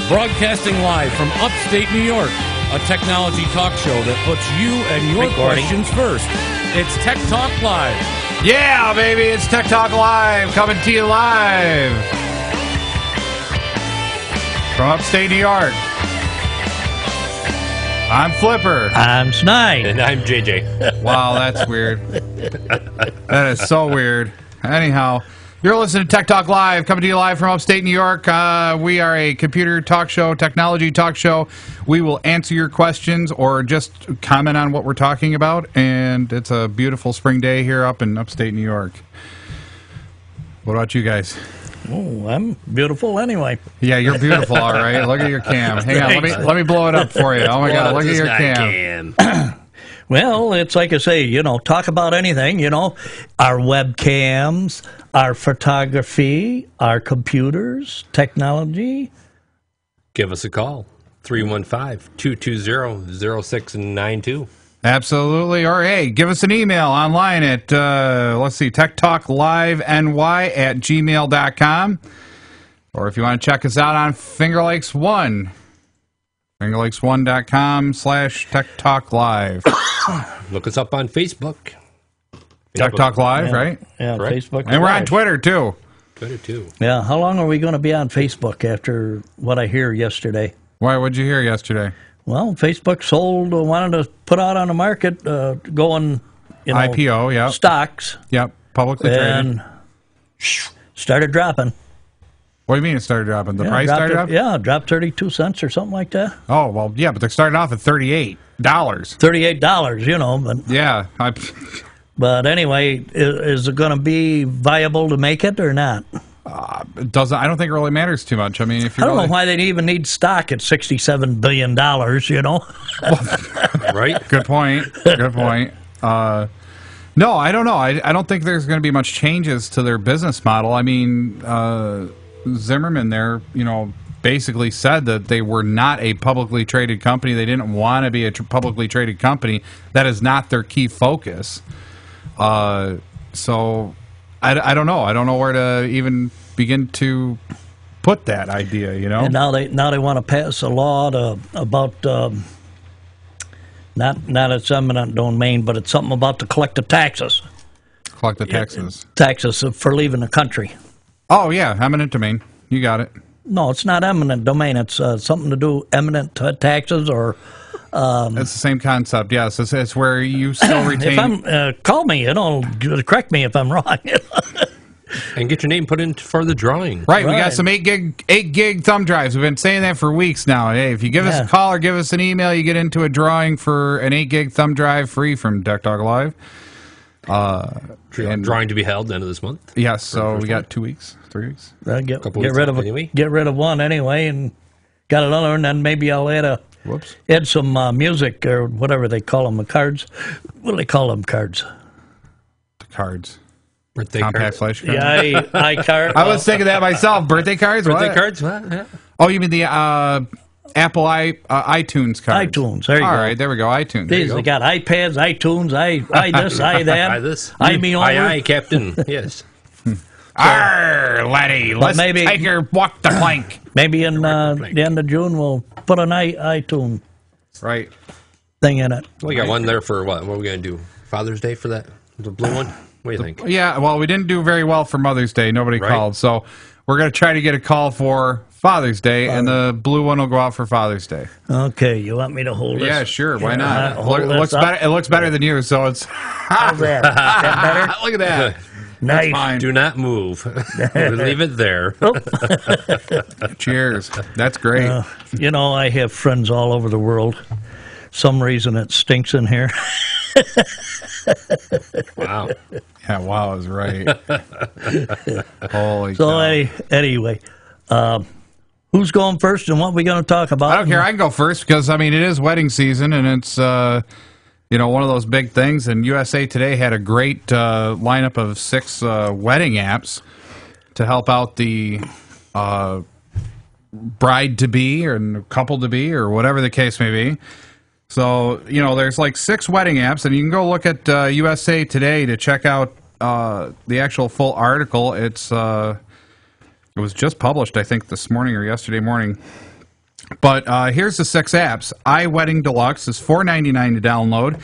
Broadcasting live from upstate New York, a technology talk show that puts you and your questions first. It's Tech Talk Live. Yeah, baby, it's Tech Talk Live, coming to you live from upstate New York. I'm Flipper. I'm Snide. And I'm JJ. Wow, that's weird. That is so weird. Anyhow, you're listening to Tech Talk Live, coming to you live from upstate New York. We are a computer talk show, technology talk show. We will answer your questions or just comment on what we're talking about. And it's a beautiful spring day here up in upstate New York. What about you guys? Oh, I'm beautiful anyway. Yeah, you're beautiful, all right. Look at your cam. Hang on, let me blow it up for you. Oh my God, look at your cam. Well, it's like I say, talk about anything, our webcams, our photography, our computers, technology. Give us a call, 315-220-0692. Absolutely. Or, hey, give us an email online at, techtalkliveny@gmail.com. Or if you want to check us out on Finger Lakes 1, fingerlakes1.com/techtalklive. Look us up on Facebook. Tech Talk Live, right? Yeah, right. Facebook. And we're on Twitter, too. Twitter, too. Yeah, how long are we going to be on Facebook after what I hear yesterday? Why, what'd you hear yesterday? Well, Facebook wanted to put out on the market, going, IPO, yeah. Stocks. Yep, publicly traded. And started dropping. What do you mean it started dropping? The price started up? Yeah, dropped 32 cents or something like that. Oh, well, yeah, but they're starting off at $38. $38, but... Yeah. But anyway, is it going to be viable to make it or not? It doesn't. I don't think it really matters too much. I mean, if you I don't know why they even need stock at $67 billion, Right? Good point. Good point. No, I don't know. I don't think there's going to be much changes to their business model. I mean, Zimmerman there, basically said that they were not a publicly traded company. They didn't want to be a publicly traded company. That is not their key focus. So I don't know. I don't know where to even begin to put that idea, And now they want to pass a law about not its eminent domain, but it's something about to collect the taxes. Collect the taxes. Taxes for leaving the country. Oh, yeah, eminent domain. You got it. No, it's not eminent domain. It's something to do eminent taxes or... it's the same concept, yes. It's where you still retain... call me, correct me if I'm wrong. And get your name put in for the drawing. Right, we got some 8 gig thumb drives. We've been saying that for weeks now. Hey, if you give us a call or give us an email, you get into a drawing for an 8 gig thumb drive free from Tech Talk Live. Drawing to be held the end of this month. Yes, so we got 2 weeks, 3 weeks. Get rid of one anyway, and got another, and then maybe I'll add some music or whatever they call them, the cards. What do they call them, cards? The cards. Birthday Compact cards. flash cards. Yeah, iCard. I was thinking that myself. Birthday cards? Birthday cards? What? Yeah. Oh, you mean the Apple iTunes cards? iTunes. There you go. All right, there we go. iTunes. They got iPads, iTunes, I this, I that. I this. I me over. Aye, Captain. Yes. Arr, laddie, let's take her walk the plank. Maybe in the end of June we'll put an iTunes thing in it. We got one there for what? What are we going to do? Father's Day for that? The blue one? What do you think? Yeah, well, we didn't do very well for Mother's Day. Nobody called. So we're going to try to get a call for Father's Day, and the blue one will go out for Father's Day. Okay, you want me to hold this? Yeah, sure. Why not? It looks better than you, so it's... How's that? Is that better? Look at that. Nice. Fine. Do not move. Leave it there. Cheers. That's great. I have friends all over the world. Some reason it stinks in here. Wow. Yeah, wow is right. Holy So cow. Anyway, who's going first and what are we going to talk about? I don't care. I can go first because, it is wedding season and it's, one of those big things. And USA Today had a great lineup of 6 wedding apps to help out the bride-to-be or couple-to-be or whatever the case may be. So, there's like 6 wedding apps, and you can go look at USA Today to check out the actual full article. It was just published, I think, this morning or yesterday morning. But here's the 6 apps. iWedding Deluxe is $4.99 to download.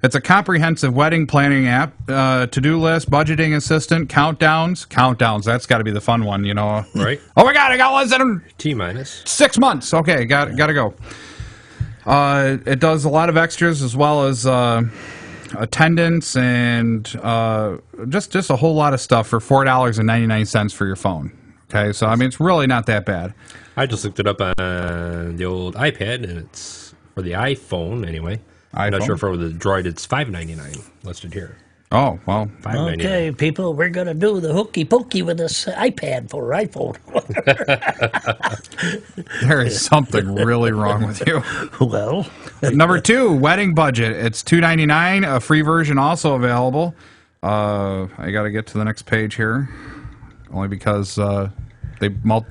It's a comprehensive wedding planning app, to-do list, budgeting assistant, countdowns. That's got to be the fun one, you know. Right. Oh my God, I got less than T-minus 6 months. Okay, got to go. It does a lot of extras as well as attendance and just a whole lot of stuff for $4.99 for your phone. Okay, so I mean it's really not that bad. I just looked it up on the old iPad, and it's for the iPhone anyway. I'm not sure for the Droid. It's $5.99 listed here. Oh well. $5.99. Okay, people, we're going to do the hokey pokey with this iPad for iPhone. There is something really wrong with you. Well, Number 2, wedding budget. It's $2.99. A free version also available. I got to get to the next page here, only because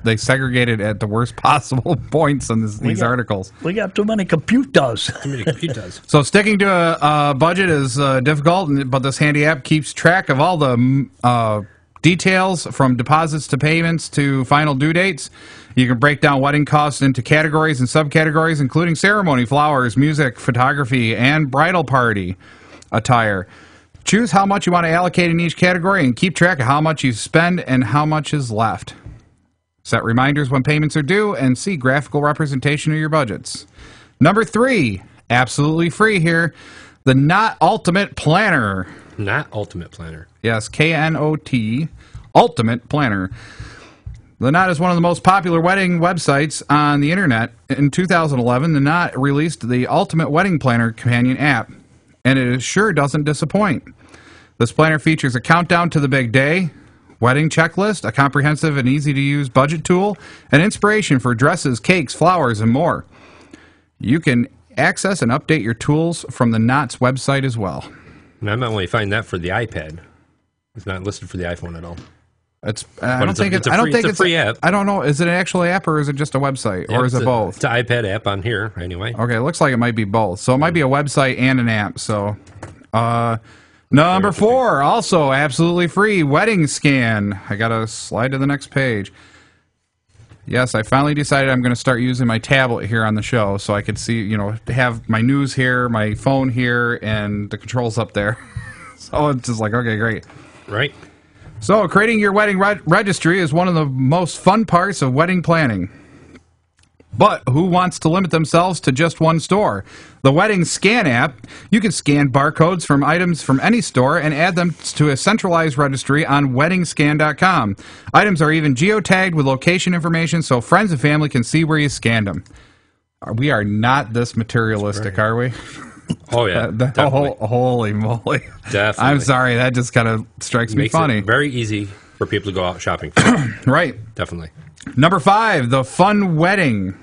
they segregated at the worst possible points in these articles. we got too many computers. Too many computers. So sticking to a budget is difficult, but this handy app keeps track of all the details from deposits to payments to final due dates. You can break down wedding costs into categories and subcategories, including ceremony, flowers, music, photography, and bridal party attire. Choose how much you want to allocate in each category and keep track of how much you spend and how much is left. Set reminders when payments are due and see graphical representation of your budgets. Number 3, absolutely free here, the Knot Ultimate Planner. Not Ultimate Planner. Yes, KNOT, Ultimate Planner. The Knot is one of the most popular wedding websites on the internet. In 2011, The Knot released the Ultimate Wedding Planner companion app, and it sure doesn't disappoint. This planner features a countdown to the big day, wedding checklist, a comprehensive and easy-to-use budget tool, and inspiration for dresses, cakes, flowers, and more. You can access and update your tools from the Knot's website as well. And I might only find that for the iPad. It's not listed for the iPhone at all. It's I don't think it's a free app. I don't know. Is it an actual app or is it just a website or is it both? It's an iPad app on here anyway. Okay, it looks like it might be both. So it might be a website and an app. So number 4, also absolutely free, Wedding Scan. I got to slide to the next page. Yes, I finally decided I'm going to start using my tablet here on the show so I could see, have my news here, my phone here, and the controls up there. So it's just like, okay, great. Right. So creating your wedding registry is one of the most fun parts of wedding planning. But who wants to limit themselves to just one store? The Wedding Scan app, you can scan barcodes from items from any store and add them to a centralized registry on weddingscan.com. Items are even geotagged with location information so friends and family can see where you scanned them. We are not this materialistic, are we? Oh, yeah. Holy moly. Definitely. I'm sorry, that just kind of strikes me funny. It very easy for people to go out shopping. Right. Definitely. Number 5, the Fun Wedding.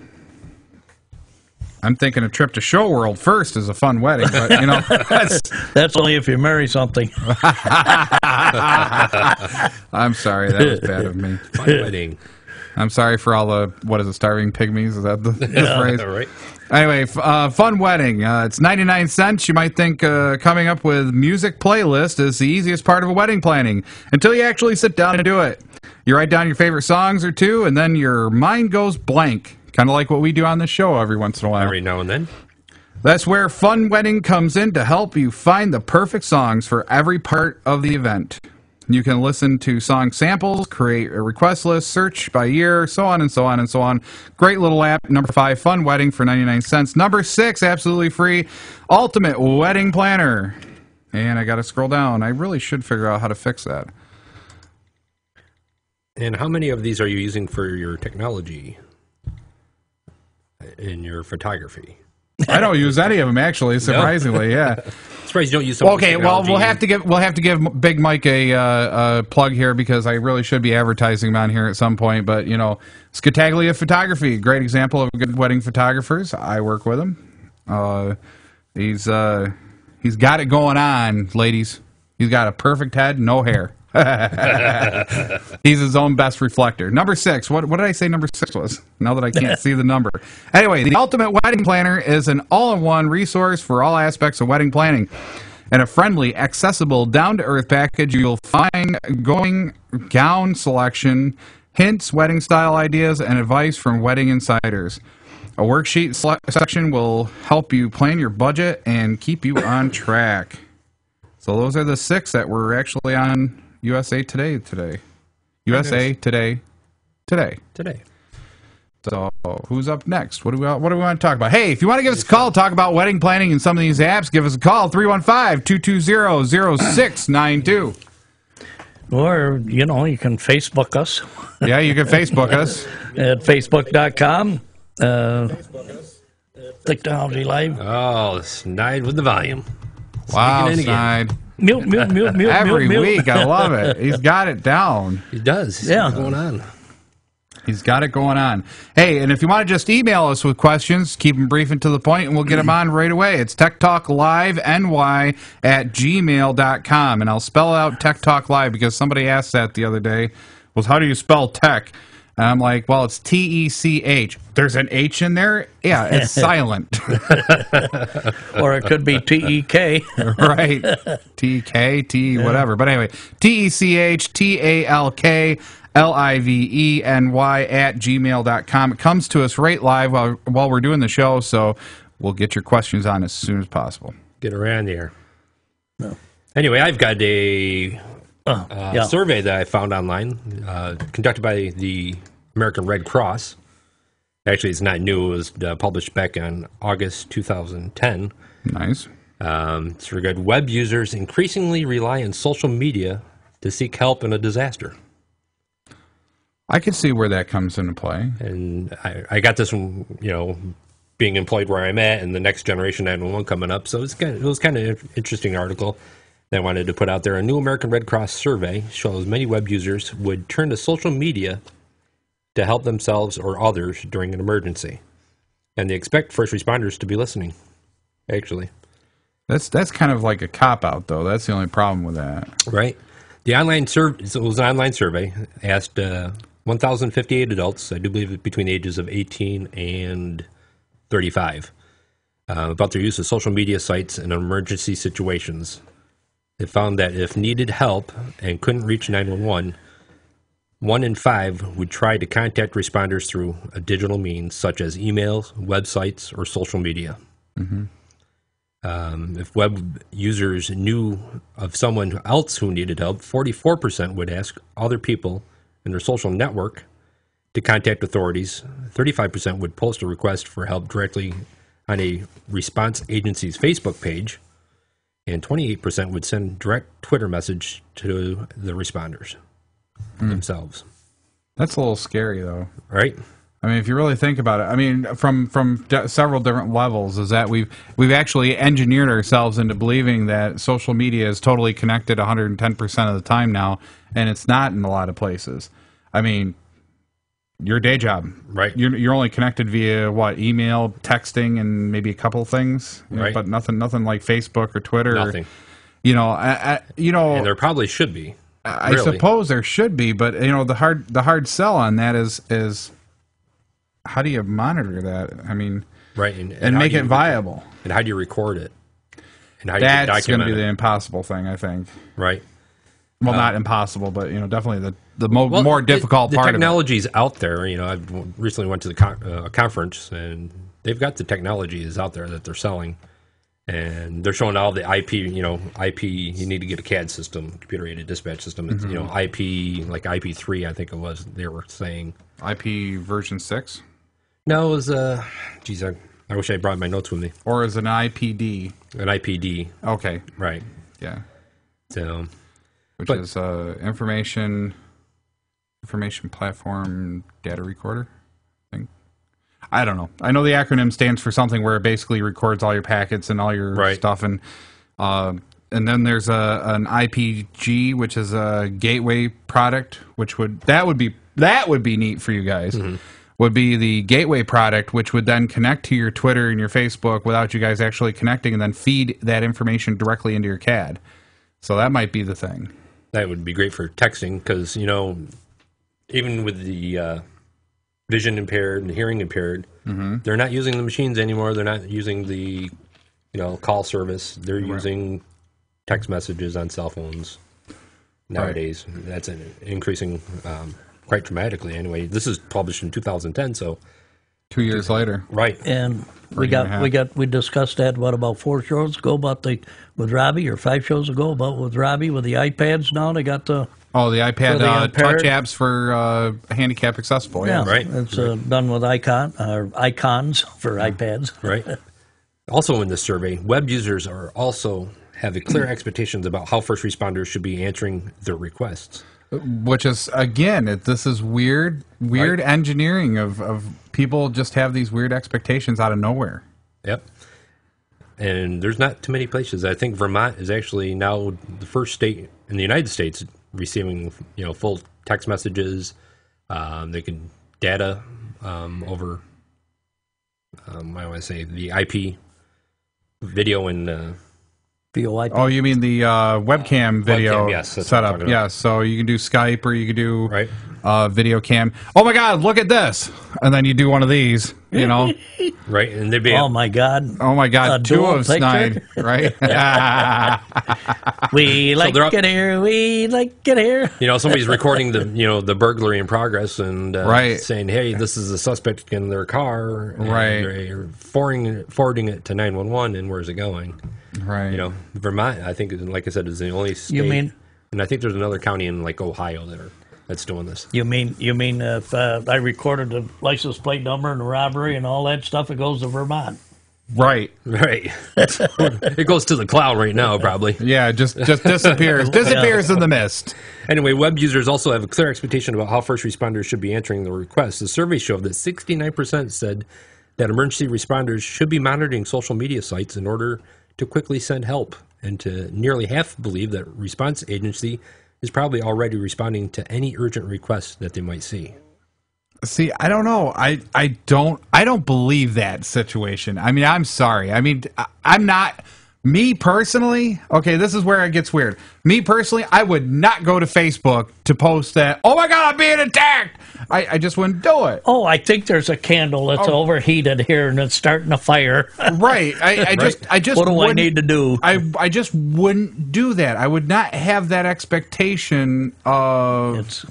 I'm thinking a trip to Show World first is a fun wedding, but that's only if you marry something. I'm sorry, that was bad of me. Fun wedding. I'm sorry for all the, starving pygmies? Is that the phrase? Right. Anyway, Fun Wedding. It's 99 cents. You might think coming up with music playlist is the easiest part of a wedding planning until you actually sit down and do it. You write down your favorite songs or two, and then your mind goes blank. Kind of like what we do on this show every once in a while. Every now and then. That's where Fun Wedding comes in to help you find the perfect songs for every part of the event. You can listen to song samples, create a request list, search by year, so on and so on and so on. Great little app. Number 5, Fun Wedding for 99 cents. Number 6, absolutely free, Ultimate Wedding Planner. And I got to scroll down. I really should figure out how to fix that. And how many of these are you using for your technology in your photography? I don't use any of them, actually, surprisingly. Yeah. Surprised you don't use some. Okay, well, we'll have to give Big Mike a plug here because I really should be advertising him on here at some point. But Scataglia Photography, great example of good wedding photographers. I work with him. He's got it going on, ladies. He's got a perfect head, no hair. He's his own best reflector. Number 6. What did I say number 6 was? Now that I can't see the number. Anyway, the Ultimate Wedding Planner is an all-in-one resource for all aspects of wedding planning. And a friendly, accessible, down-to-earth package, you'll find gown selection, hints, wedding style ideas, and advice from wedding insiders. A worksheet section will help you plan your budget and keep you on track. So those are the 6 that were actually on USA Today today. USA Today. So who's up next? What do we want to talk about? Hey, if you want to give us a call, talk about wedding planning and some of these apps, give us a call, 315-220-0692. Or, you can Facebook us. Yeah, you can Facebook us. At facebook.com. Technology Live. Oh, Snide with the volume. Wow, Snide. Mute. Every week, I love it. He's got it down. He does. He's got it going on. He's got it going on. Hey, and if you want to just email us with questions, keep them brief and to the point, and we'll get them on right away. It's techtalkliveny@gmail.com, and I'll spell out Tech Talk Live because somebody asked that the other day. Was how do you spell tech? And I'm like, well, it's T-E-C-H. There's an H in there? Yeah, it's silent. Or it could be T-E-K. Right. T-K, T, whatever. But anyway, TECHTALKLIVENY@gmail.com. It comes to us right live while we're doing the show, so we'll get your questions on as soon as possible. Get around there. No. Anyway, I've got a survey that I found online, conducted by the American Red Cross. Actually, it's not new. It was published back in August 2010. Nice. It's regarding web users increasingly rely on social media to seek help in a disaster. I can see where that comes into play. And I got this from, being employed where I'm at and the next generation 911 coming up. So it was kind of an interesting article that I wanted to put out there. A new American Red Cross survey shows many web users would turn to social media to help themselves or others during an emergency. And they expect first responders to be listening, actually. That's kind of like a cop-out, though. That's the only problem with that. Right. The online survey, it was an online survey, asked 1,058 adults, I do believe between the ages of 18 and 35, about their use of social media sites in emergency situations. It found that if needed help and couldn't reach 911, 1 in 5 would try to contact responders through a digital means such as emails, websites, or social media. Mm-hmm. If web users knew of someone else who needed help, 44% would ask other people in their social network to contact authorities. 35% would post a request for help directly on a response agency's Facebook page. And 28% would send direct Twitter message to the responders themselves. That's a little scary, though. Right? I mean, if you really think about it, I mean, from several different levels, is that we've actually engineered ourselves into believing that social media is totally connected 110% of the time now, and it's not in a lot of places. I mean, your day job, right? You're only connected via what? Email, texting, and maybe a couple things, right? But nothing like Facebook or Twitter. Nothing. And there probably should be. I suppose there should be, but the hard sell on that is how do you monitor that? I mean, right, and make it viable. And how do you record it? And how that's going to be the impossible thing, I think. Right. Well, not impossible, but definitely the more difficult part of it. The technology's out there. I recently went to the conference, and they've got the technologies out there that they're selling, and they're showing all the IP. IP. You need to get a CAD system, computer-aided dispatch system. It's IP, like IP3, I think it was. They were saying IP version 6. No, it was I wish I brought my notes with me. Or is it an IPD? An IPD. Okay. Right. Yeah. So. Which is information platform data recorder, I think. I don't know. I know the acronym stands for something where it basically records all your packets and all your stuff, and then there's an IPG, which is a gateway product, which would be neat for you guys. Mm-hmm. Would be the gateway product, which would then connect to your Twitter and your Facebook without you guys actually connecting, and then feed that information directly into your CAD. So that might be the thing. That would be great for texting because, even with the vision impaired and hearing impaired, they're not using the machines anymore. They're not using the, call service. They're using text messages on cell phones nowadays. Right. That's increasing quite dramatically anyway. This is published in 2010, so 2 years later. Right. And we year and a half. we discussed that about 4 shows ago with Robbie, or 5 shows ago with Robbie with the iPads. Now they got the the iPad For the impaired. touch apps for handicap accessible. yeah, Right. It's done with icons for iPads. Right. Also in this survey, web users are also have a clear expectations about how first responders should be answering their requests. Which is, again, this is weird Right. engineering of people just have these weird expectations out of nowhere. Yep. And there's not too many places. I think Vermont is actually now the first state in the United States receiving, full text messages. They can data over, I want to say the IP video and VoIP. Oh, you mean the webcam video Webcam, yes, that's what I'm setup? talking about. Yeah, so you can do Skype or you can do Right. Video cam. Oh my God, look at this! And then you do one of these, right, and they'd be Oh my God! Oh my God, A 2 dual of Snide, picture? right? We like they're- it here. We like it here. somebody's recording the burglary in progress and Right. saying, hey, this is a suspect in their car, and Right. they're forwarding it to 911, and where's it going? Right. Vermont, I think, like I said, is the only state. mean- And I think there's another county in like Ohio that's doing this. You mean if I recorded the license plate number and the robbery and all that stuff, it goes to Vermont? Right. Right. It goes to the cloud right now, probably. Yeah, just disappears. Disappears in the mist. Anyway, web users also have a clear expectation about how first responders should be answering the requests. The survey showed that 69% said that emergency responders should be monitoring social media sites in order to quickly send help, and to nearly half believe that response agency is probably already responding to any urgent requests that they might see. See, I don't know. I don't believe that situation. I mean, I'm sorry. I mean, I'm not. Me personally, okay, this is where it gets weird. Me personally, I would not go to Facebook to post that, oh my God, I'm being attacked. I just wouldn't do it. Oh, I think there's a candle that's overheated here and it's starting a fire. Right. I just What do I wouldn't- need to do? I just wouldn't do that. I would not have that expectation of It's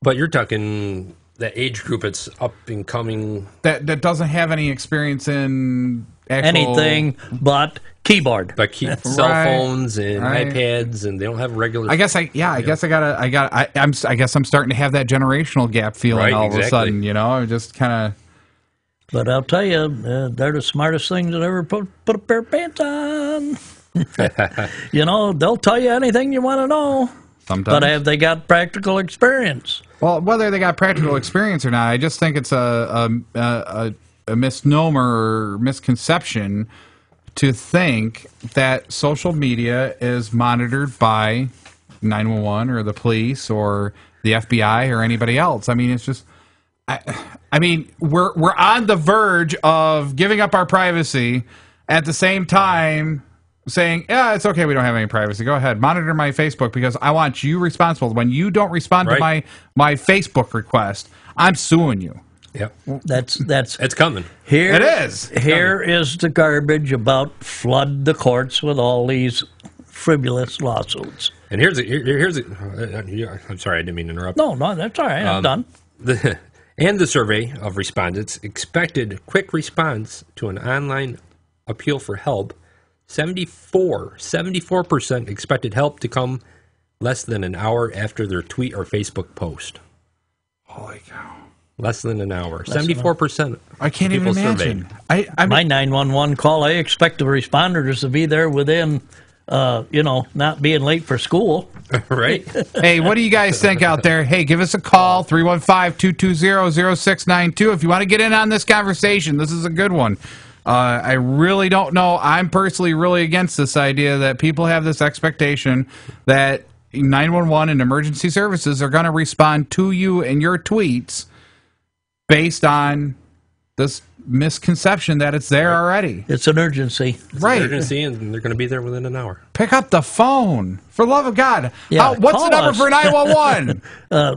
But you're talking the age group that's up and coming. that doesn't have any experience in actual anything but keyboard. But keep cell Right, phones and right. iPads, and they don't have regular. I guess I'm starting to have that generational gap feeling Right, all of a sudden, exactly. I just kind of. But I'll tell you, they're the smartest things that ever put a pair of pants on. They'll tell you anything you want to know. Sometimes. But have they got practical experience? Well, whether they got practical experience or not, I just think it's a misnomer or misconception to think that social media is monitored by 911 or the police or the FBI or anybody else. I mean, it's just, I mean, we're on the verge of giving up our privacy at the same time saying, yeah, it's okay, we don't have any privacy. Go ahead, monitor my Facebook because I want you responsible. When you don't respond to Right. my Facebook request, I'm suing you. Yep, That's it's coming. here. It is. Here is the garbage about flood the courts with all these frivolous lawsuits. And here's I'm sorry, I didn't mean to interrupt. No, that's all right. I'm done. The survey of respondents expected quick response to an online appeal for help. 74% expected help to come less than an hour after their tweet or Facebook post. Holy cow. Less than an hour. 74%. I can't even people imagine. surveyed. I My mean, 911 call, I expect the responders to be there within, not being late for school. Right? hey, what do you guys think out there? Hey, give us a call, 315-220-0692. If you want to get in on this conversation, this is a good one. I really don't know. I'm personally really against this idea that people have this expectation that 911 and emergency services are going to respond to you and your tweets based on this misconception that it's there already. It's an urgency. Right. Urgency, and they're going to be there within an hour. Pick up the phone. For the love of God. Yeah, What's the call number us. for 911?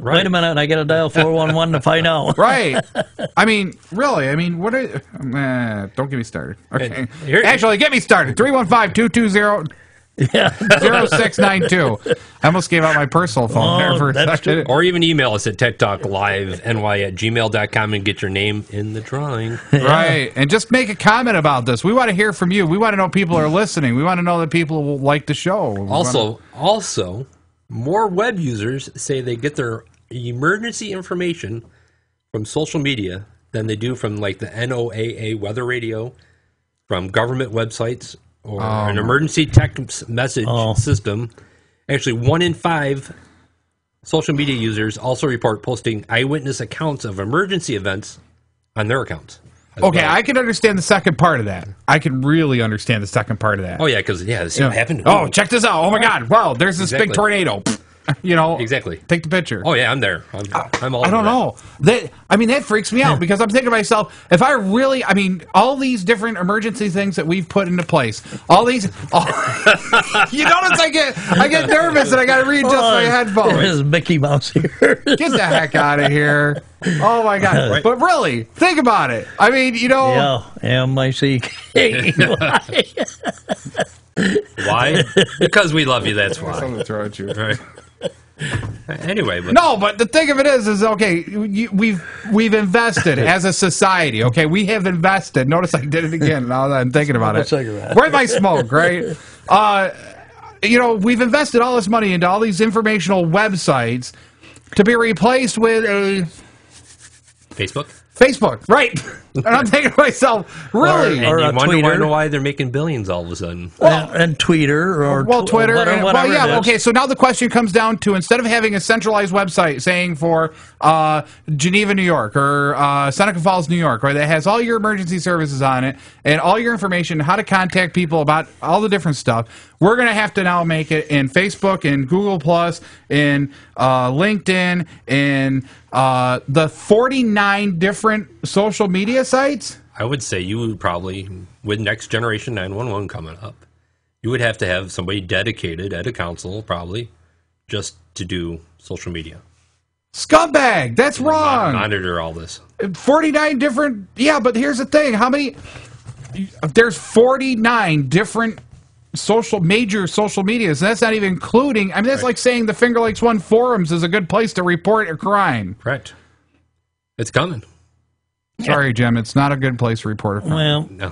Wait a minute, I got to dial 411 to find out. Right. I mean, really. I mean, what are... don't get me started. Okay. here- Actually, get me started. 315-220... Yeah. 0692. I almost gave out my personal phone there for a that's second. Or even email us at techtalkliveny@gmail.com and get your name in the drawing. Right. And just make a comment about this. We want to hear from you. We want to know people are listening. We want to know that people will like the show. Also, more web users say they get their emergency information from social media than they do from like the NOAA weather radio, from government websites, or an emergency text message system. Actually, 1 in 5 social media users also report posting eyewitness accounts of emergency events on their accounts. Okay, I can understand the second part of that. I can really understand the second part of that. Oh, yeah, because, this happened. Oh, check this out. Oh, my God. Wow, there's this big tornado. Exactly. Take the picture. Oh, yeah, I'm there. I'm all I don't know. That freaks me out because I'm thinking to myself, if I really, all these different emergency things that we've put into place, all these, you notice I get nervous and I got to readjust my headphones. There's Mickey Mouse here. Get the heck out of here. Oh, my God. Right. But really, think about it. Yeah, M-I-C-K. Why? Because we love you, that's why. Something to throw at you. Right. Anyway, but the thing of it is okay. We've invested as a society. Okay, we have invested. Notice I did it again. Now that I'm thinking about it, where's my smoke? Right. We've invested all this money into all these informational websites to be replaced with a Facebook, right? And I'm thinking to myself, really? Or you wonder why they're making billions all of a sudden. And Twitter or Twitter. whatever Okay, so now the question comes down to, instead of having a centralized website saying for Geneva, New York, or Seneca Falls, New York, right, that has all your emergency services on it and all your information, how to contact people about all the different stuff, we're going to have to now make it in Facebook, in Google+, in LinkedIn, in the 49 different social media sites? I would say you would probably, with Next Generation 911 coming up, you would have to have somebody dedicated at a council, probably, just to do social media. Scumbag! That's wrong! Monitor all this. 49 different... Yeah, but here's the thing. How many... There's 49 different major social medias, and that's not even including... that's like saying the Finger Lakes One forums is a good place to report a crime. Correct. It's coming. Sorry, Jim, it's not a good place to report a crime. Well, no.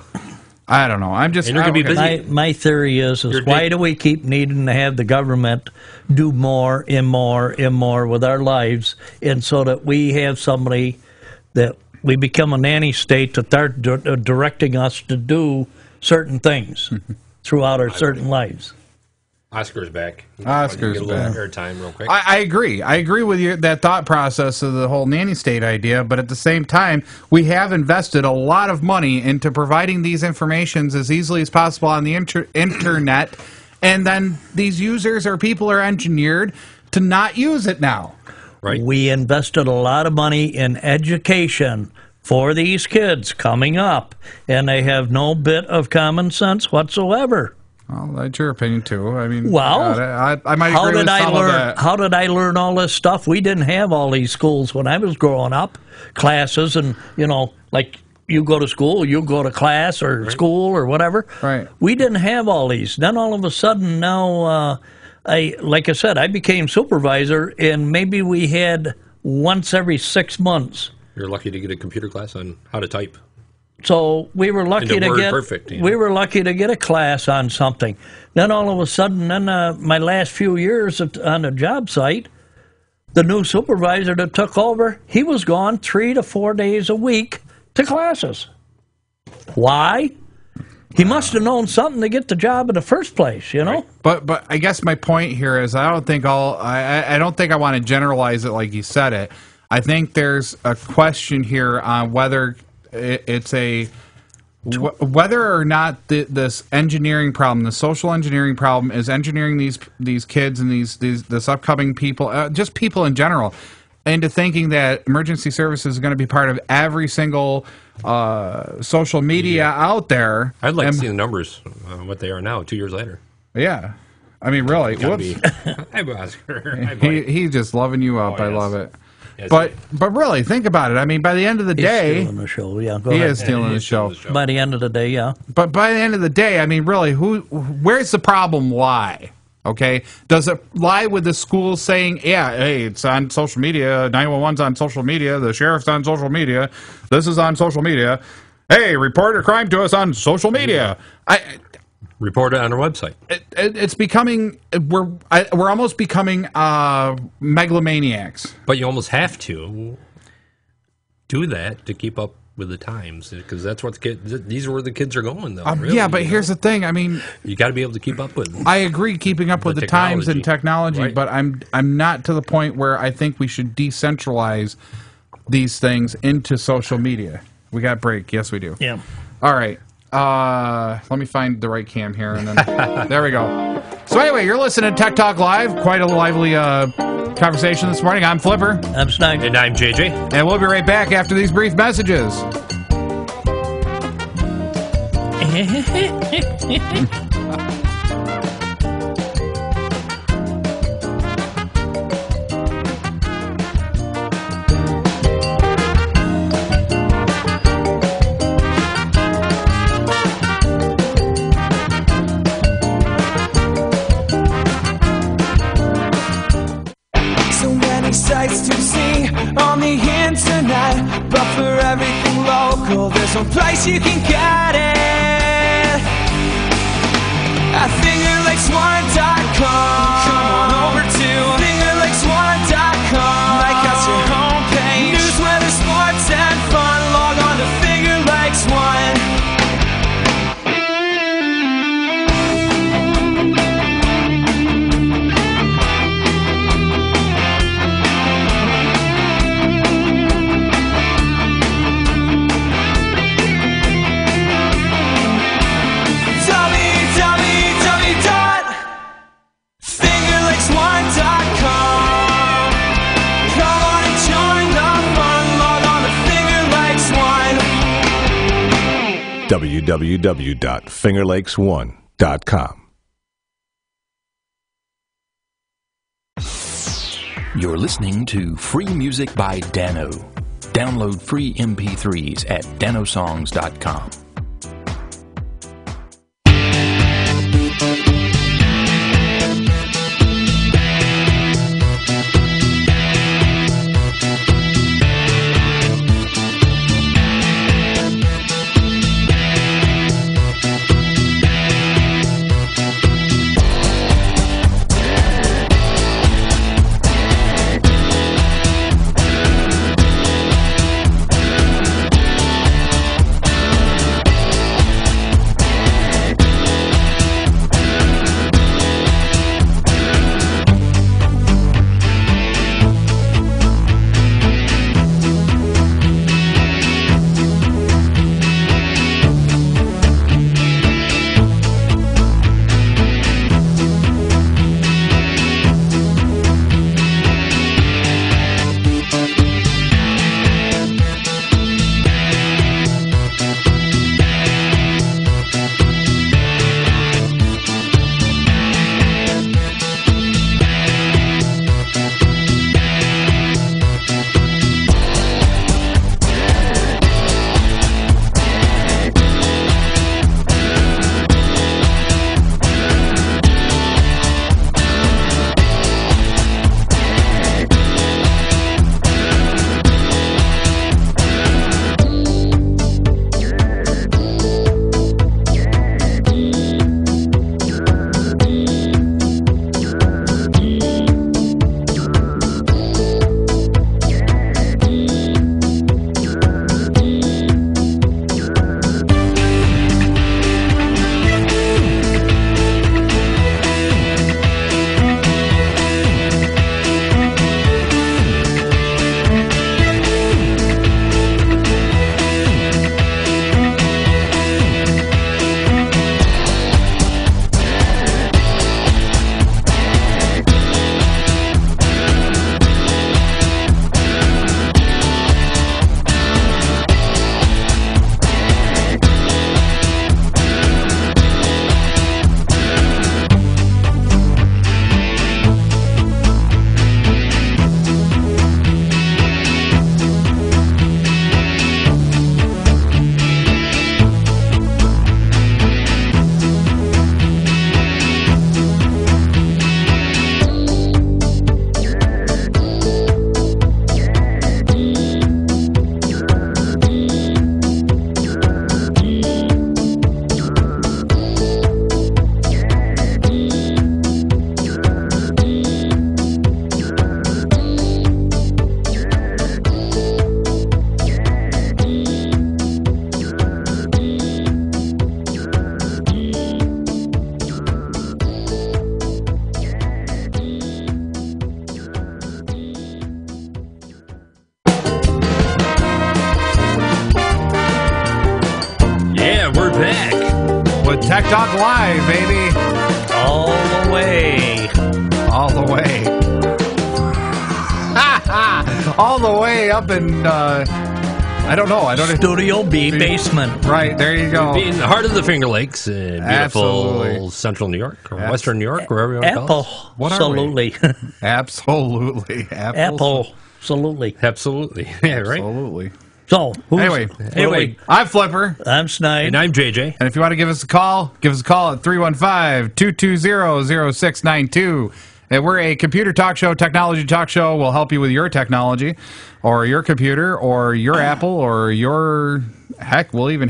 I don't know. I'm just... And you're going to be busy. My theory is why do we keep needing to have the government do more and more and more with our lives, and so that we have somebody that we become a nanny state to start directing us to do certain things throughout our certain lives. Oscar's back. Oscar's get a back. little airtime real quick. I agree. I agree with you, that thought process of the whole nanny state idea, but at the same time, we have invested a lot of money into providing these informations as easily as possible on the internet, and then these users or people are engineered to not use it now. Right. We invested a lot of money in education for these kids coming up, and they have no bit of common sense whatsoever. Well, that's your opinion too. I might agree with some of that. How did I learn all this stuff? We didn't have all these schools when I was growing up, classes, and like you go to school, you go to class or school or whatever. Right. We didn't have all these. Then all of a sudden now, like I said, I became supervisor, and maybe we had once every 6 months. You're lucky to get a computer class on how to type. So we were lucky we were lucky to get a class on something. Then all of a sudden, my last few years on the job site, the new supervisor that took over, he was gone 3 to 4 days a week to classes. Why? He must have known something to get the job in the first place, Right. But I guess my point here is I don't think I want to generalize it like you said it. I think there's a question here on whether it's whether or not this engineering problem, the social engineering problem, is engineering these kids and this upcoming people, just people in general, into thinking that emergency services is going to be part of every single social media out there. I'd like to see the numbers, what they are now, 2 years later. Yeah. Really. Whoops. Hi, Oscar. He's just loving you up. Oh, I yes. love it. But really, think about it. I mean, by the end of the day, stealing the show. Yeah, he is stealing the show. By the end of the day, yeah. But by the end of the day, I mean, really, where's the problem lie? Okay, does it lie with the school saying, yeah, hey, it's on social media, 911's on social media, the sheriff's on social media, this is on social media, hey, report a crime to us on social media. Report it on our website. It's becoming, we're almost becoming megalomaniacs. But you almost have to do that to keep up with the times, because that's what these are where the kids are going, though. Really, yeah, but here's the thing. I mean, you got to be able to keep up with them. I agree, keeping up with the times and technology, right. But I'm not to the point where I think we should decentralize these things into social media. We got a break. Yes, we do. Yeah. All right. Let me find the right cam here, and then there we go. So anyway, you're listening to Tech Talk Live. Quite a lively conversation this morning. I'm Flipper. I'm Snide. And I'm JJ. And we'll be right back after these brief messages. Sights to see on the internet, but for everything local, there's no place you can get it. At fingerlakes1.com. Come on over to fingerlakes1.com. Like us your homepage. News, weather, sports, and fun. Log on to Finger Lakes One. www.fingerlakes1.com. You're listening to Free Music by Dano. Download free MP3s at danosongs.com. Live, baby. All the way. All the way. All the way up in, I don't know. Studio B basement. Right, there you go. In the heart of the Finger Lakes in beautiful central New York or western New York, wherever you want to call it. Absolutely. Absolutely. Absolutely. Absolutely. Yeah, right? Absolutely. So, anyway, I'm Flipper. I'm Snide. And I'm JJ. And if you want to give us a call at 315-220-0692. And we're a computer talk show, technology talk show. We'll help you with your technology or your computer or your Apple or your, heck, we'll even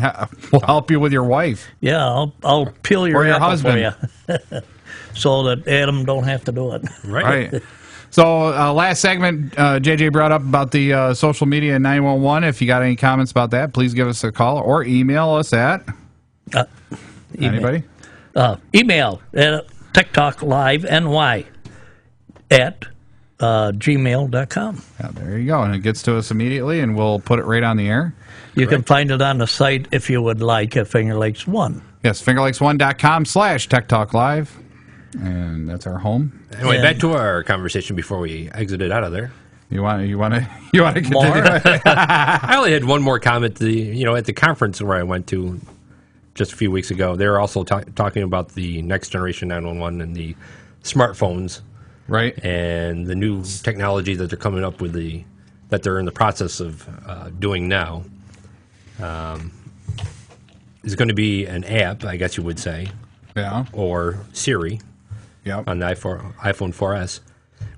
we'll help you with your wife. Yeah, I'll peel your, or your apple husband. for you. So that Adam don't have to do it. Right. So last segment, JJ brought up about the social media 911. If you got any comments about that, please give us a call or email us at anybody? Email at TechTalkLiveNY at gmail.com. Yeah, there you go. And it gets to us immediately, and we'll put it right on the air. You can find it on the site if you would like at Finger Lakes 1. Yes, fingerlakes1.com/TechTalkLive. And that's our home. Anyway, back to our conversation before we exited out of there. You want to continue? I only had one more comment. At the conference where I went to just a few weeks ago, they were also talking about the next generation 911 and the smartphones, right? And the new technology that they're coming up with, that they're in the process of doing now. Is going to be an app, I guess you would say, or Siri. Yep. On the iPhone 4S,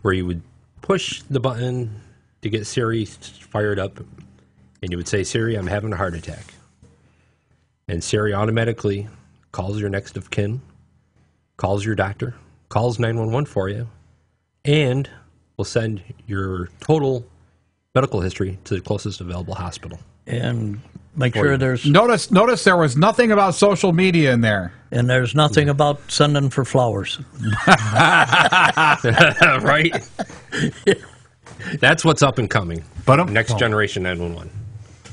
where you would push the button to get Siri fired up, and you would say, Siri, I'm having a heart attack. And Siri automatically calls your next of kin, calls your doctor, calls 911 for you, and will send your total medical history to the closest available hospital. And make sure there's... Notice there was nothing about social media in there. And there's nothing about sending for flowers. Right? That's what's up and coming. Next generation 911.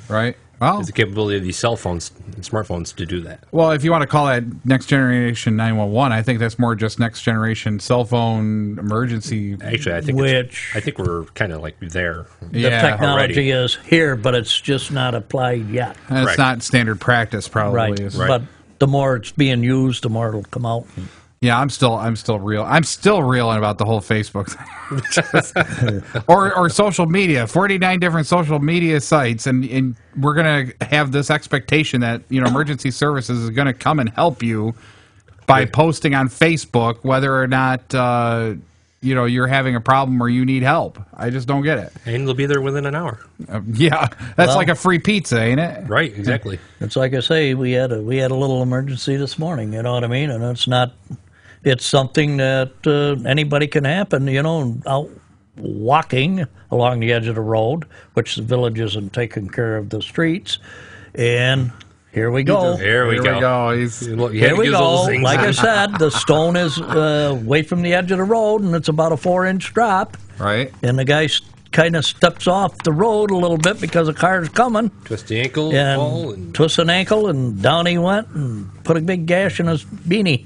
Right. Well, is the capability of these cell phones and smartphones to do that. Well, if you want to call that next generation 911, I think that's more just next generation cell phone emergency. Actually, I think we're kind of like there. The technology is here, but it's just not applied yet. And it's not standard practice, probably. Right. But the more it's being used, the more it'll come out. Yeah, I'm still reeling about the whole Facebook thing. or social media, 49 different social media sites, and we're gonna have this expectation that emergency services is gonna come and help you by posting on Facebook whether or not you're having a problem or you need help. I just don't get it. And they'll be there within an hour. That's like a free pizza, ain't it? Right, exactly. It's like I say, we had a little emergency this morning. You know what I mean? And it's something that anybody can happen. Out walking along the edge of the road, which the village isn't taking care of the streets, and here we go. Here we go. Here we go. Like I said, the stone is way from the edge of the road, and it's about a 4-inch drop. Right. And the guy kind of steps off the road a little bit because a car's coming. Twist the ankle, twist an ankle, and down he went and put a big gash in his beanie.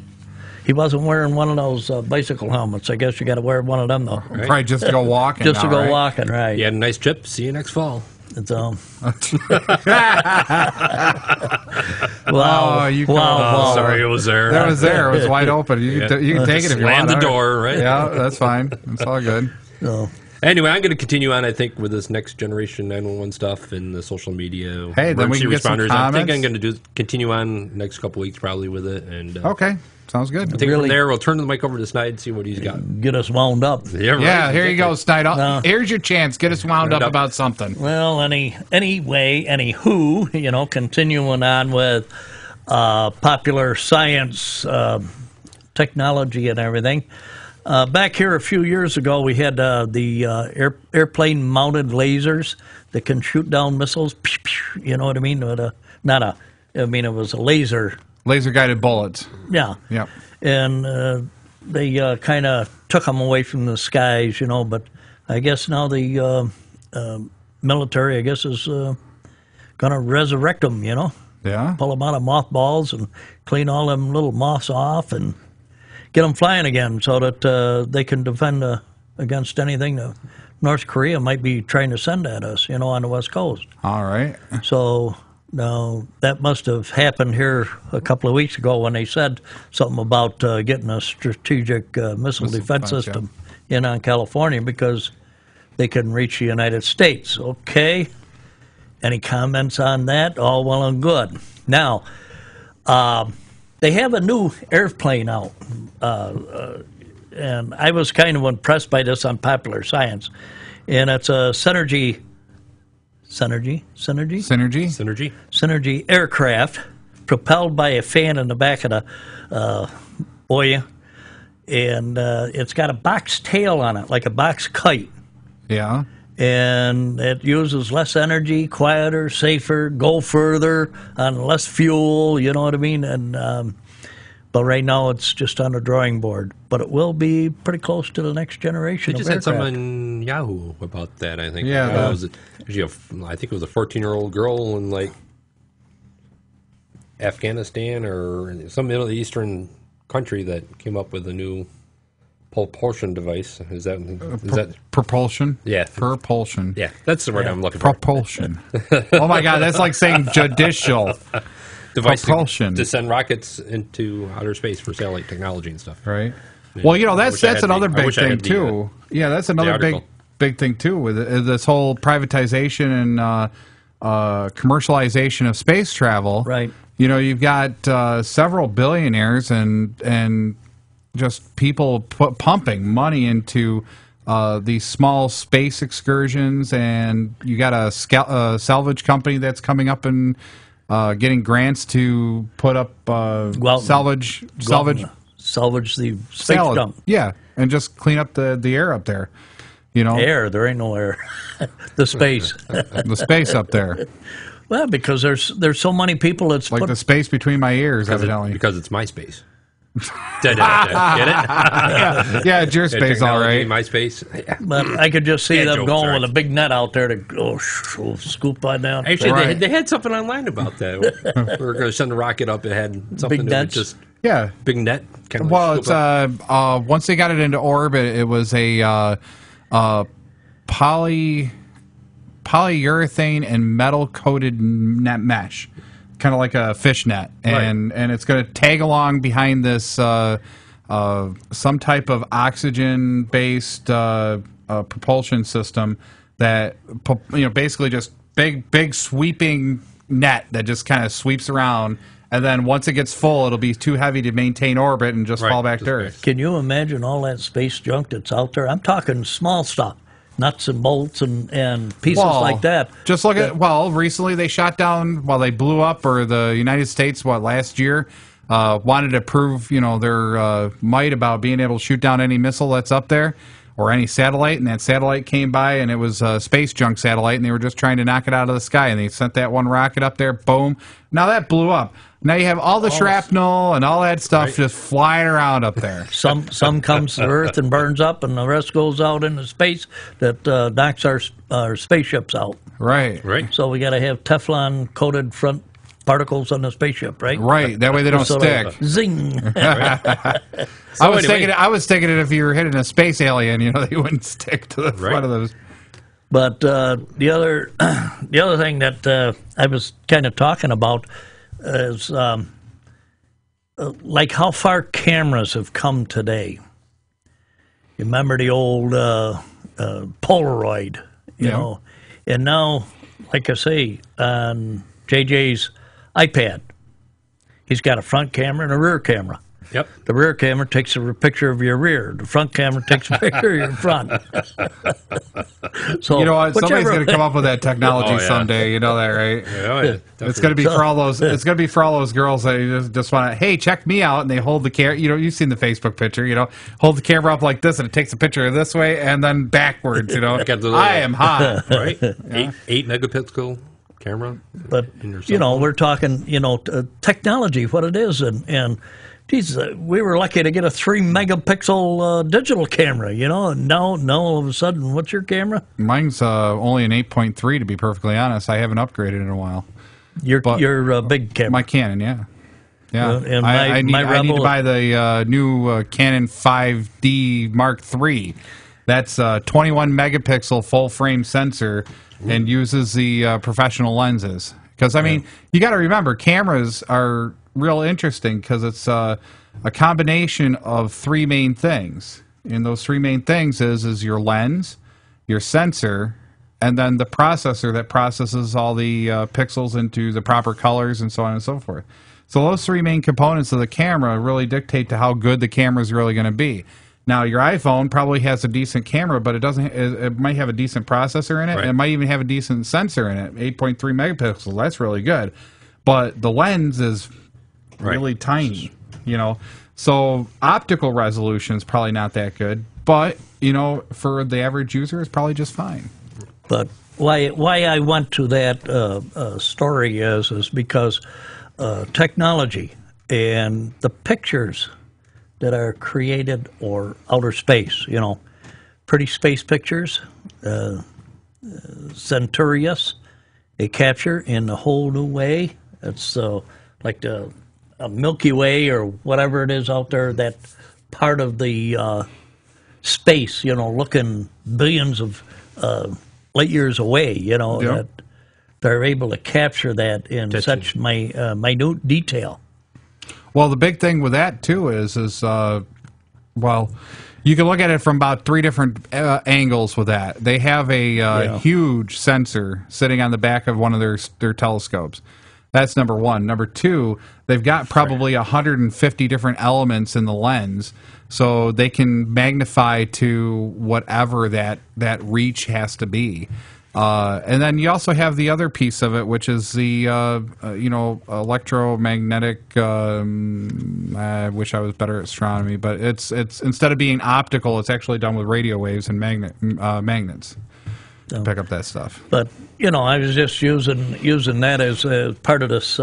He wasn't wearing one of those bicycle helmets. I guess you got to wear one of them, though. Right, just to go walking. Just to go walking, right. You had a nice trip. See you next fall. It's Wow. Sorry, it was there. That was there. It was wide open. You can take it if you want. Slam the door, right? Yeah, that's fine. It's all good. Anyway, I'm going to continue on, I think, with this next generation 911 stuff and the social media. Hey, then we can get some comments. I think I'm going to continue on next couple weeks probably with it. And okay. Sounds good. I think from there, we'll turn the mic over to Snide and see what he's got. Get us wound up. Yeah, right. Yeah, here you go, Snide. Here's your chance. Get us wound up about something. Well, anywho, continuing on with popular science, technology and everything. Back here a few years ago, we had the airplane-mounted lasers that can shoot down missiles. You know what I mean? It was a laser. Laser-guided bullets. Yeah. Yep. And they kind of took them away from the skies, but I guess now the military, is going to resurrect them, Yeah. Pull them out of mothballs and clean all them little moths off and get them flying again so that they can defend against anything that North Korea might be trying to send at us, on the West Coast. All right. So now that must have happened here a couple of weeks ago when they said something about getting a strategic missile defense system in on California because they couldn't reach the United States. Okay. Any comments on that? All well and good. Now, they have a new airplane out, and I was kind of impressed by this on Popular Science, and it's a Synergy aircraft propelled by a fan in the back of the boya, and it's got a box tail on it, like a box kite. Yeah. And it uses less energy, quieter, safer, go further on less fuel, you know what I mean? And but right now it's just on the drawing board. But it will be pretty close to the next generation. They just had something on Yahoo about that, I think. Yeah. I think it was a 14-year-old girl in like Afghanistan or some Middle Eastern country that came up with a new propulsion device. Is that propulsion? Yeah. Propulsion. Yeah, that's the word I'm looking for. Propulsion. Oh my God, that's like saying judicial. Device propulsion to send rockets into outer space for satellite technology and stuff. Right. Well, that's another big thing too. Yeah, that's another big thing too with this whole privatization and commercialization of space travel. Right. You've got several billionaires and just people pumping money into these small space excursions, and you got a salvage company that's coming up and getting grants to put up salvage the space dump. Yeah, and just clean up the air up there. Air? There ain't no air. The space. The space up there. Well, because there's so many people. It's like the space between my ears, evidently. Because it's MySpace. Get it? Yeah, it's your space, all right. MySpace. Yeah. But I could just see them going with a big net out there to scoop by down. Actually, they had something online about that. We were going to send a rocket up. It had something big that was just big net. It's once they got it into orbit, it was a polyurethane and metal coated net mesh. Kind of like a fish net, and it's going to tag along behind this some type of oxygen-based propulsion system that basically just big sweeping net that just kind of sweeps around, and then once it gets full, it'll be too heavy to maintain orbit and just fall back to Earth. Can you imagine all that space junk that's out there? I'm talking small stuff. Nuts and bolts and pieces like that. Just look at, recently they shot down, they blew up, or the United States, last year, wanted to prove, their might about being able to shoot down any missile that's up there, or any satellite, and that satellite came by, and it was a space junk satellite, and they were just trying to knock it out of the sky, and they sent that one rocket up there, boom. Now that blew up. Now you have all the shrapnel and all that stuff just flying around up there. Some comes to Earth and burns up, and the rest goes out into space that knocks our spaceships out. Right. So we got to have Teflon coated front particles on the spaceship, right? Right. That way they don't stick. Zing. I was thinking it if you were hitting a space alien, they wouldn't stick to the front of those. But the other thing that I was kind of talking about is like how far cameras have come today. You remember the old Polaroid, you know, and now, like I say, on JJ's iPad, he's got a front camera and a rear camera. Yep. The rear camera takes a picture of your rear. The front camera takes a picture of your front. So you know what? Somebody's going to come up with that technology someday. You know that, right? Yeah, it's going to be for all those. It's going to be for all those girls that just want to. Hey, check me out, and they hold the camera. You've seen the Facebook picture. Hold the camera up like this, and it takes a picture this way and then backwards. I am hot. Right. 8 megapixel camera. But we're talking technology, what it is, and. Geez, we were lucky to get a 3 megapixel digital camera, and now all of a sudden, what's your camera? Mine's only an 8.3, to be perfectly honest. I haven't upgraded in a while. Your big camera. My Canon, yeah. Yeah, and I need to buy the new Canon 5D Mark III. That's a 21 megapixel full frame sensor and uses the professional lenses. Because, I mean, you got to remember, cameras are real interesting because it's a combination of three main things. And those three main things is your lens, your sensor, and then the processor that processes all the pixels into the proper colors and so on and so forth. So those three main components of the camera really dictate to how good the camera is really going to be. Now, your iPhone probably has a decent camera, but it doesn't. It might have a decent processor in it, and it might even have a decent sensor in it, 8.3 megapixels. That's really good, but the lens is really tiny, you know. So optical resolution is probably not that good, but you know, for the average user, it's probably just fine. But why I went to that story is because technology and the pictures that are created or outer space, you know, pretty space pictures, Centaurus, they capture in a whole new way. It's like a Milky Way or whatever it is out there, that part of the space, you know, looking billions of light years away, you know, that they're able to capture that in such minute detail. Well, the big thing with that, too, is well, you can look at it from about three different angles with that. They have a huge sensor sitting on the back of one of their telescopes. That's number one. Number two, they've got probably 150 different elements in the lens, so they can magnify to whatever that reach has to be. And then you also have the other piece of it, which is the electromagnetic. I wish I was better at astronomy, but it's instead of being optical, it's actually done with radio waves and magnets to pick up that stuff. But you know, I was just using that as part of this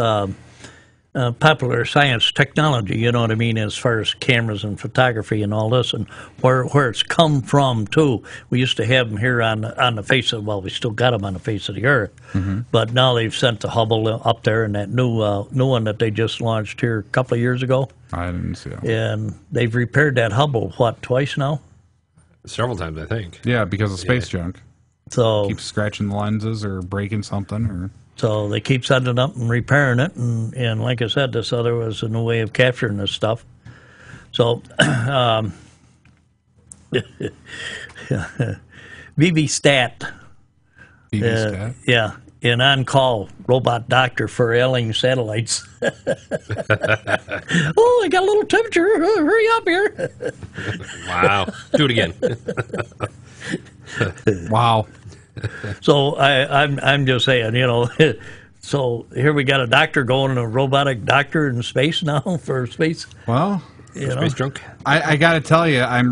popular science technology. You know what I mean, as far as cameras and photography and all this, and where it's come from too. We used to have them here on the face of, well, we still got them on the face of the earth, but now they've sent the Hubble up there, and that new one that they just launched here a couple of years ago. I didn't see that. And they've repaired that Hubble twice now? Several times, I think. Yeah, because of space junk. So keeps scratching the lenses or breaking something, or. So they keep sending it up and repairing it, and like I said, this other was a new way of capturing this stuff. So, VV Stat. Yeah, an on-call robot doctor for alien satellites. Oh, I got a little temperature. Hurry up here. Wow. Do it again. Wow. So I'm just saying, you know, so here we got a doctor going, a robotic doctor in space now for space. Well, space junk. I got to tell you, I'm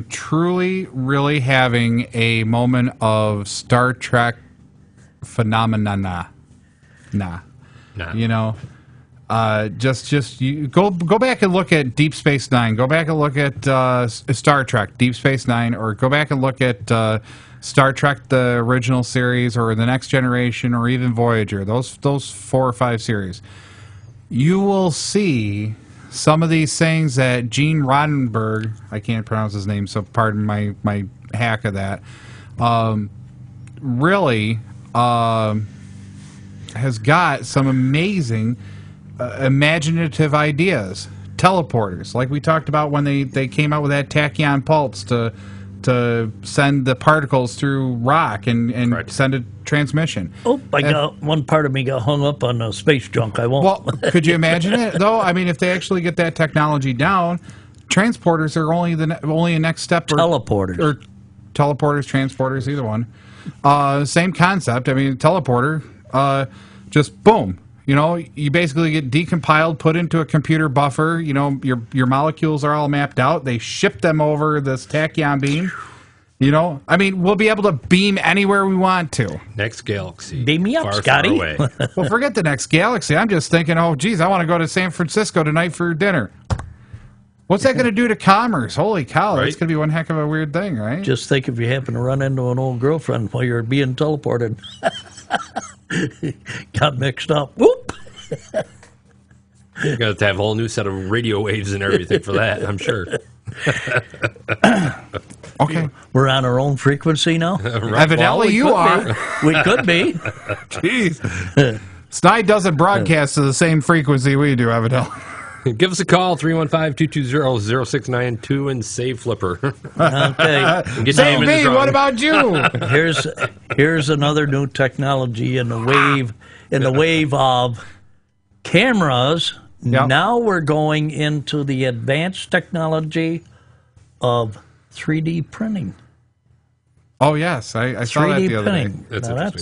truly really having a moment of Star Trek phenomena. You know, just you go back and look at Deep Space Nine. Go back and look at Star Trek, Deep Space Nine, or go back and look at Star Trek, the original series, or the Next Generation, or even Voyager. Those 4 or 5 series. You will see some of these things that Gene Roddenberry, I can't pronounce his name, so pardon my hack of that, really has got some amazing imaginative ideas. Teleporters, like we talked about when they came out with that tachyon pulse to send the particles through rock and send a transmission. Oh, one part of me got hung up on space junk. I won't. Well, could you imagine it, though? I mean, if they actually get that technology down, transporters are only a next step. Teleporters. Or teleporters, transporters, either one. Same concept. I mean, teleporter, just boom. You know, you basically get decompiled, put into a computer buffer. You know, your molecules are all mapped out. They ship them over this tachyon beam. You know, I mean, we'll be able to beam anywhere we want to. Next galaxy. Beam me up, Scotty. Far away. Well, forget the next galaxy. I'm just thinking, oh, geez, I want to go to San Francisco tonight for dinner. What's that going to do to commerce? Holy cow, that's going to be one heck of a weird thing, right? Just think if you happen to run into an old girlfriend while you're being teleported. Got mixed up. Whoop! You're going to have a whole new set of radio waves and everything for that, I'm sure. Okay. We're on our own frequency now? Right. Evidently you are. We could be. Jeez. Snide doesn't broadcast to the same frequency we do, evidently. Give us a call, 315-220-0692, and save Flipper. Okay. Save me, what about you? Here's another new technology in the wave of cameras. Yep. Now we're going into the advanced technology of 3D printing. Oh, yes. I saw that the other day.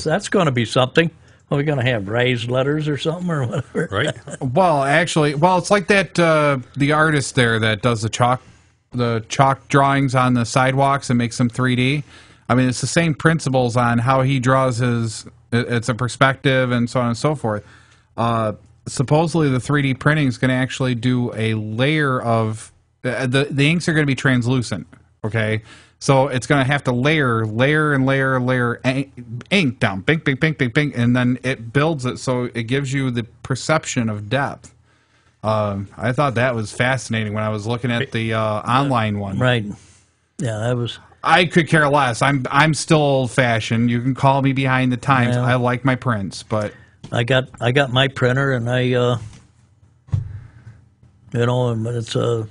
That's going to be something. Are we going to have raised letters or something or whatever? Right. Well, actually, it's like that the artist there that does the chalk drawings on the sidewalks and makes them 3D. I mean, it's the same principles on how he draws his. It's a perspective and so on and so forth. Supposedly, the 3D printing is going to actually do a layer of the inks are going to be translucent. Okay. So it's going to have to layer ink down, bing, and then it builds it so it gives you the perception of depth. I thought that was fascinating when I was looking at the online one. Right. Yeah, that was. I could care less. I'm still old fashioned. You can call me behind the times. Yeah. I like my prints, but I got my printer and it's a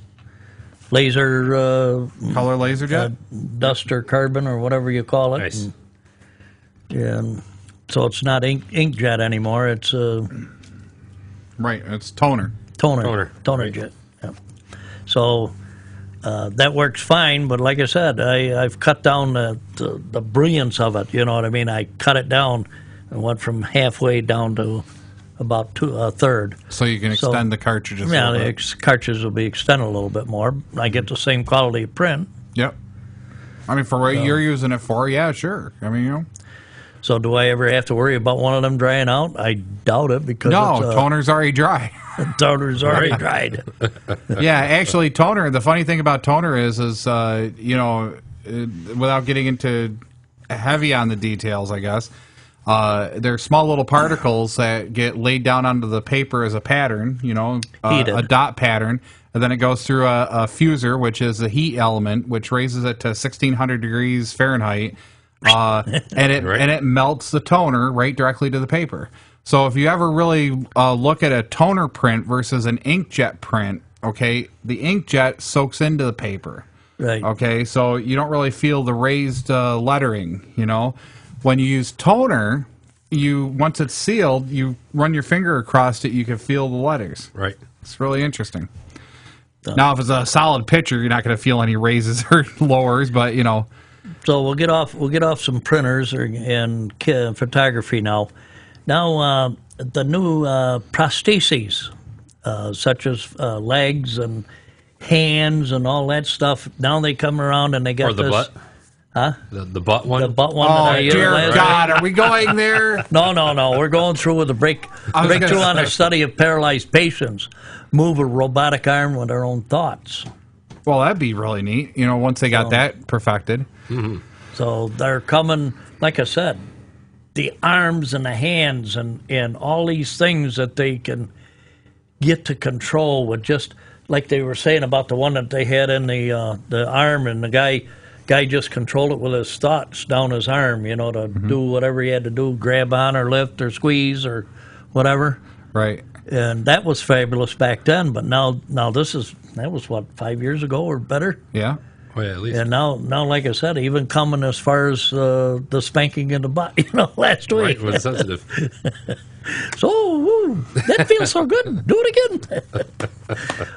laser color laser jet, duster carbon or whatever you call it. Nice. And so it's not inkjet anymore. It's right. It's toner right. Jet. Yeah. So that works fine. But like I said, I've cut down the brilliance of it. You know what I mean? I cut it down and went from halfway down to about a third. So you can extend the cartridges. Yeah, the cartridges will be extended a little bit more. I get the same quality of print. Yep. I mean, for what you're using it for, yeah, sure. I mean, So do I ever have to worry about one of them drying out? I doubt it because toner's already dry. Toner's already dried. Yeah, actually, toner. The funny thing about toner is without getting into heavy on the details, I guess. They're small little particles that get laid down onto the paper as a pattern, a dot pattern, and then it goes through a fuser, which is a heat element, which raises it to 1,600 degrees Fahrenheit, and it melts the toner right directly to the paper. So if you ever really look at a toner print versus an inkjet print, okay, the inkjet soaks into the paper, right? Okay, so you don't really feel the raised lettering, When you use toner, once it's sealed, you run your finger across it, you can feel the letters. Right. It's really interesting. Now, if it's a solid picture, you're not going to feel any raises or lowers, but So we'll get off some printers and photography now. Now the new prostheses, such as legs and hands and all that stuff. Now they come around and they got this. Butt? Huh? The butt one? The butt one. Oh, dear God. Are we going there? No. We're going through with a breakthrough on a study of paralyzed patients. Move a robotic arm with their own thoughts. Well, that'd be really neat, once they got that perfected. Mm-hmm. So they're coming, like I said, the arms and the hands and all these things that they can get to control with just, like they were saying about the one that they had in the arm, and the guy just controlled it with his thoughts down his arm, to do whatever he had to do, grab on or lift or squeeze or whatever. Right. And that was fabulous back then, but now that was what, 5 years ago or better? Yeah. Oh, yeah, at least. And now, like I said, even coming as far as the spanking in the butt, last week. Right, was sensitive. So, that feels so good. Do it again.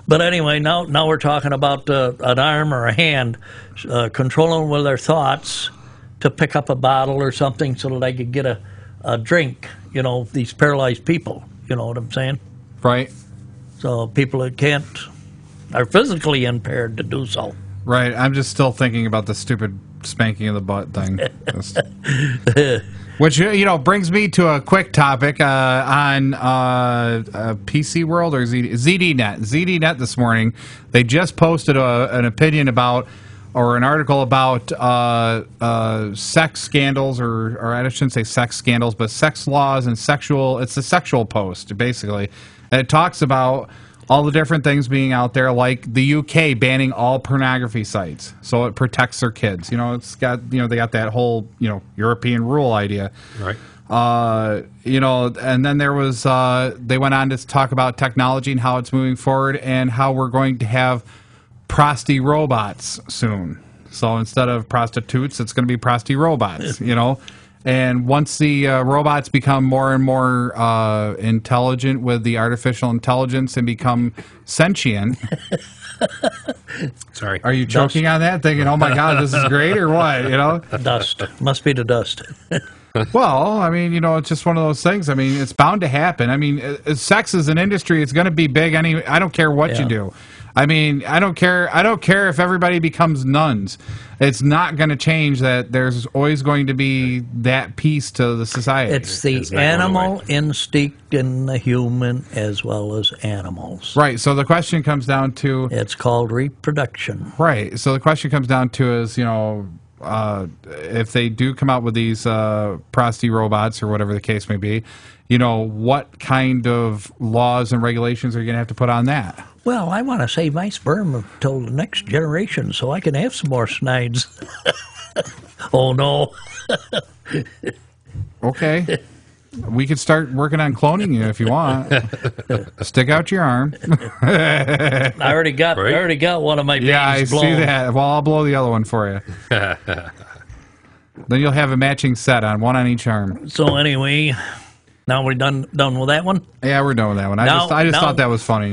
But anyway, now we're talking about an arm or a hand controlling with their thoughts to pick up a bottle or something so that they could get a drink, these paralyzed people. You know what I'm saying? Right. So people that are physically impaired to do so. Right. I'm just still thinking about the stupid spanking of the butt thing. Which, brings me to a quick topic on PC World or ZDNet. ZDNet this morning, they just posted an opinion about or an article about sex scandals, or I shouldn't say sex scandals, but sex laws and sexual. It's a sexual post basically, and it talks about all the different things being out there, like the UK banning all pornography sites, so it protects their kids. It's got they got that whole European rule idea, right? And then there was they went on to talk about technology and how it's moving forward, and how we're going to have prosty robots soon. So instead of prostitutes, it's going to be prosty robots. And once the robots become more and more intelligent with the artificial intelligence and become sentient. Sorry. Are you choking on that, thinking, oh my God, this is great, or what? Dust. Must be the dust. Well, I mean, it's just one of those things. I mean, it's bound to happen. I mean, sex is an industry. It's going to be big. I don't care what you do. I mean, I don't care if everybody becomes nuns. It's not going to change that. There's always going to be that piece to the society. It's the animal instinct in the human as well as animals. Right. So the question comes down to... It's called reproduction. Right. So the question comes down to is, if they do come out with these prosty robots or whatever the case may be, what kind of laws and regulations are you going to have to put on that? Well, I want to save my sperm until the next generation so I can have some more snides. Oh, no. Okay. We could start working on cloning you if you want. Stick out your arm. I already got one of my babies Yeah, I blown. see that. Well, I'll blow the other one for you. Then you'll have a matching set on, one on each arm. So anyway, now we're done with that one? Yeah, we're done with that one. I just thought that was funny.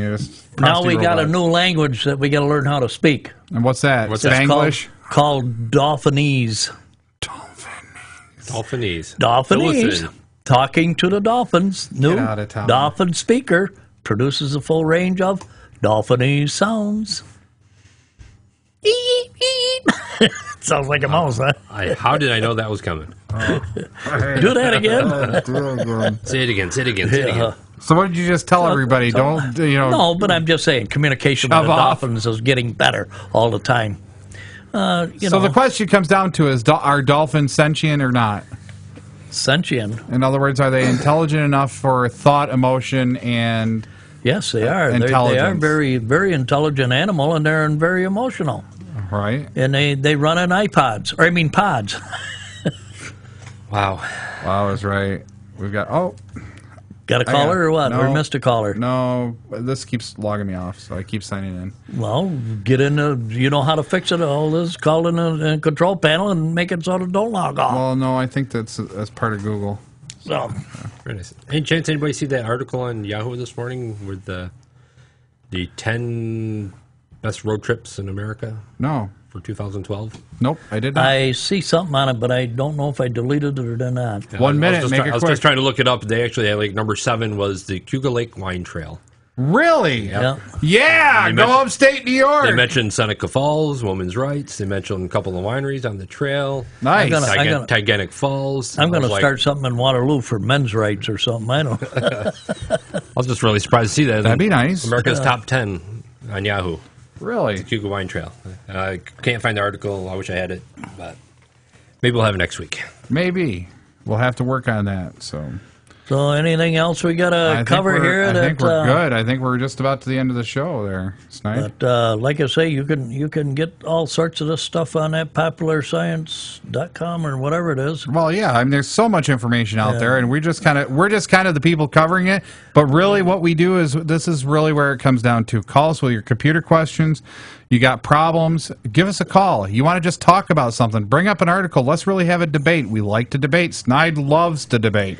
Now we got a new language that we got to learn how to speak. And what's that? What's Spanglish? Called Dolphinese. Dolphinese. Talking to the dolphins. New dolphin speaker produces a full range of Dolphinese sounds. Sounds like a mouse, huh? How did I know that was coming? Do that again. Say it again. So what did you just tell everybody? Don't, No, but I'm just saying communication with the dolphins is getting better all the time. So the question comes down to is, are dolphins sentient or not? Sentient. In other words, are they intelligent enough for thought, emotion, and yes, they are. They are very, very intelligent animal, and they're very emotional. Right. And they run on pods. Wow. Wow is right. We've got Got a caller or what? No, or missed a caller? No, this keeps logging me off, so I keep signing in. Well, get in you know how to fix it. All this, call in a control panel and make it so it don't log off. Well, no, I think that's part of Google. So, very nice. Any chance anybody see that article on Yahoo this morning with the 10 best road trips in America? No. For 2012? Nope, I did not. I see something on it, but I don't know if I deleted it or did not. Yeah, 1 minute, make it quick. I was just trying to look it up. They actually had, number 7 was the Cuga Lake Wine Trail. Really? Yeah. Yeah, go upstate New York. They mentioned Seneca Falls, women's rights. They mentioned a couple of wineries on the trail. Nice. Titanic Falls. I'm going to start something in Waterloo for men's rights or something. I don't know. I was just really surprised to see that. That'd be nice. America's top 10 on Yahoo. Really? The Cuga Wine Trail. I can't find the article. I wish I had it, but maybe we'll have it next week. Maybe. We'll have to work on that, so... So anything else we got to cover here? I think we're good. I think we're just about to the end of the show there, Snide. But like I say, you can get all sorts of this stuff on that popularscience.com or whatever it is. Well, yeah, I mean, there's so much information out there, and we're just kind of the people covering it. But really, what we do is this is really where it comes down to. Call us with your computer questions. You got problems, give us a call. You want to just talk about something, bring up an article. Let's really have a debate. We like to debate. Snide loves to debate.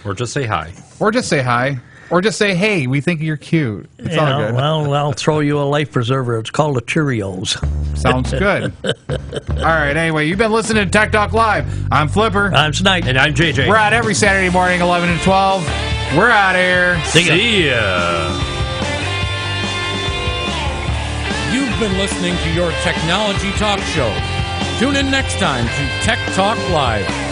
Or just say hi. Or just say hi. Or just say, hey, we think you're cute. It's all good. Well, I'll throw you a life preserver. It's called a Cheerios. Sounds good. All right, anyway, you've been listening to Tech Talk Live. I'm Flipper. I'm Snide. And I'm JJ. We're out every Saturday morning, 11 to 12. We're out here. See ya. You've been listening to your technology talk show. Tune in next time to Tech Talk Live.